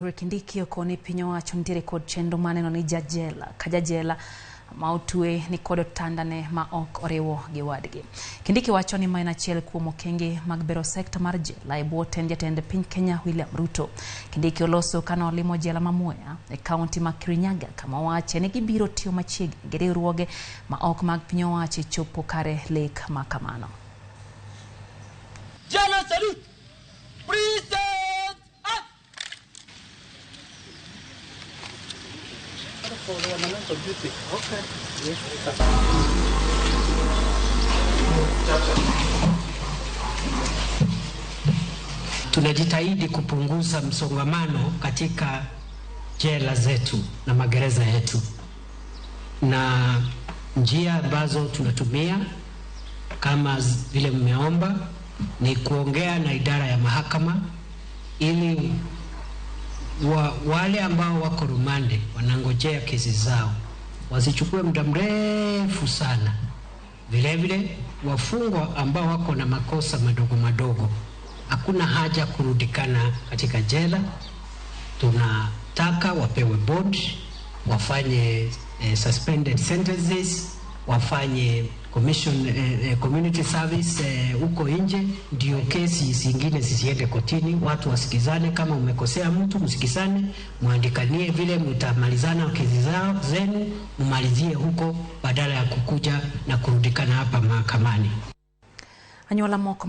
Kindiki okoni piny owacho nitiere kod chenro maneno ni jela mautwe ni kod otanda ne ma ok oriwo gi wadgi. Kindiki wacho ni ma en achiel kuom okenge mag bero sekta mar jela e bwo tend jatend piny Kenya William Ruto. Kindiki oloso kano olimo jela ma Mwea e kaunti ma Kirinyaga kama wache ni gibiro tiyo machiegni gi riwruoge ma ok mag piny owacho chopo kare lek ma kamano. Jela salute! Present! Tunajitahidi kupunguza msongamano katika jela zetu na magereza yetu, na njia ambazo tunatumia kama vile mmeomba ni kuongea na idara ya mahakama ili wale ambao wako rumande wanangojea kesi zao wasichukue muda mrefu sana. Vile vile wafungwa ambao wako na makosa madogo madogo hakuna haja kurudikana katika jela. Tunataka wapewe bond, wafanye suspended sentences, wafanye community service huko nje, ndio kesi zingine zisiende kotini. Watu wasikizane, kama umekosea mtu msikizane, muandikanie vile mtamalizana kesi zenu, mumalizie huko badala ya kukuja na kurudikana hapa mahakamani. Anyola moko